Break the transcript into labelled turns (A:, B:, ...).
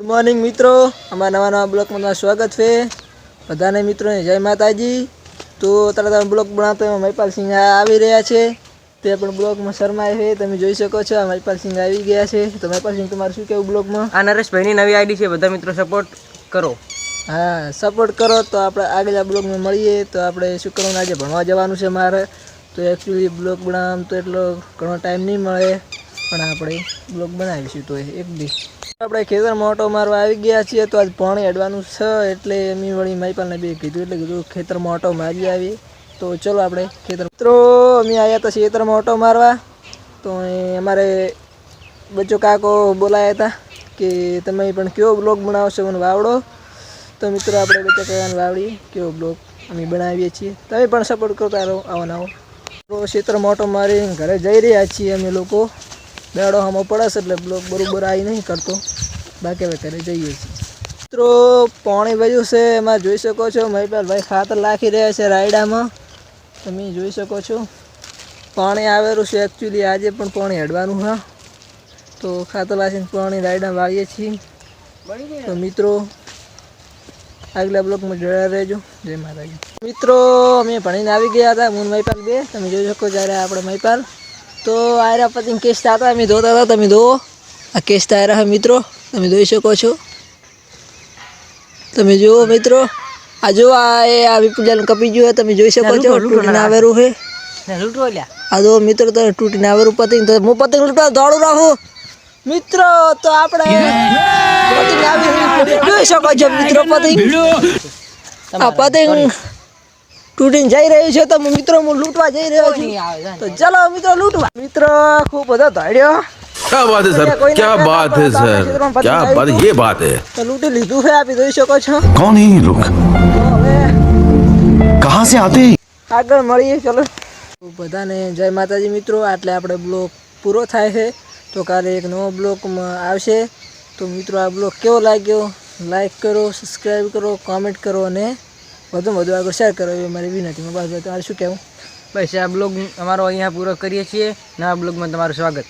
A: Good morning मित्रों, हमारा नवा नवा ब्लॉग में स्वागत है। बधाने मित्रों ने जय माताजी। तो तरह ब्लॉग बनाते हैं महिपाल सिंह આવી રહ્યા છે તે પણ બ્લોગમાં શરમાય છે। તમે જોઈ શકો છો महिपाल सिंह આવી ગયા છે। તો महिपाल सिंह તમારું શું કહેવું બ્લોગમાં?
B: આ નરેશભાઈની નવી આઈડી છે, બધા મિત્રો સપોર્ટ કરો।
A: હા, સપોર્ટ કરો। તો આપણે આગલા બ્લોગમાં મળીએ। તો આપણે શું કરવાનું, આજે ભણવા જવાનું છે મારે। તો એકચ્યુઅલી બ્લોગ બનાવવામાં તો એટલો ઘણો ટાઈમ નહીં મળે, પણ આપણે બ્લોગ બનાવીશું તો એક દી। આપણે ખેતરમાં ઓટો મારવા આવી ગયા છીએ। તો આજ પાણી અડવાનું છે એટલે અમે વળી महिपालને બે કીધું એટલે કીધું ખેતરમાં ઓટો મારી આવી। તો ચલો આપણે ખેતર મિત્રો અમે આવ્યા હતા ખેતરમાં ઓટો મારવા। તો અમારે બચ્ચો કાકો બોલાયા હતા કે તમે પણ કેવો બ્લોગ બનાવશો મને વાવડો। તો મિત્રો આપણે બચ્ચા કાકાને વાવડીએ કેવો બ્લોગ અમે બનાવીએ છીએ। તમે પણ સપોર્ટ કરતા રહો આવો નવો। તો ખેતરમાં ઓટો મારી ઘરે જઈ રહ્યા છીએ અમે લોકો। બેડો હમો પડે છે એટલે બ્લોગ બરોબર આવી નહીં કરતો, બાકી હવે ઘરે જઈએ છીએ। મિત્રો પાણી વજ્યું છે એમાં જોઈ શકો છો महिपालભાઈ ખાતર નાખી રહ્યા છે રાયડામાં। તમે જોઈ શકો છો પાણી આવેલું છે। એકચ્યુઅલી આજે પણ પાણી હડવાનું હા, તો ખાતર નાખીને પાણી રાયડા વાળીએ છીએ। તો મિત્રો આગલા બ્લોગમાં જોડાયા રહેજો। જય માતાજી। મિત્રો અમે ભણીને આવી ગયા હતા હું महिपाल બે। તમે જોઈ શકો જ્યારે આપણે महिपाल तो आयरा पति केस आता है धोता था। तब धो आ केस आयरा है मित्रों, तब जोई सको छो। तब जो मित्रों आ जो आ विपुल कपी जो है तब जोई सको छो। टूटी आवेरू है आ दो मित्रों तो टूटी आवेरू पति तो मु पति लूटवा दौड़ू रहूं मित्रों। तो आपणे पति आवी जोई सको छो मित्रों। पति आ पति टूटी जाई रही है तो मित्रों मैं लूटवा जाई रह्यो छुं। तो चलो मित्रों लूटवा। मित्रों खूब बधो दौड़्यो।
C: क्या बात है सर, क्या बात है सर, क्या बात, ये बात है।
A: तो लूटी लीधुं है, आप जोई शको छो।
C: कौन है ये लोग, कहाँ से आते हैं?
A: આગળ મળીએ ચલો। તો બધાને જય માતાજી મિત્રો। આટલે આપણે બ્લોગ પૂરો થાય છે। તો કાલે એક નવો બ્લોગમાં આવશે। તો મિત્રો આ બ્લોગ કેવો લાગ્યો લાઈક કરો, સબસ્ક્રાઈબ કરો, કોમેન્ટ કરો અને વધુમાં વધુ આગળ શેર કરો એવી મારી વિનંતી। બસ તમારે શું કહેવું?
B: બસ આ બ્લોગ અમારો અહીંયા પૂરો કરીએ છીએ। નવા બ્લોગમાં તમારું સ્વાગત।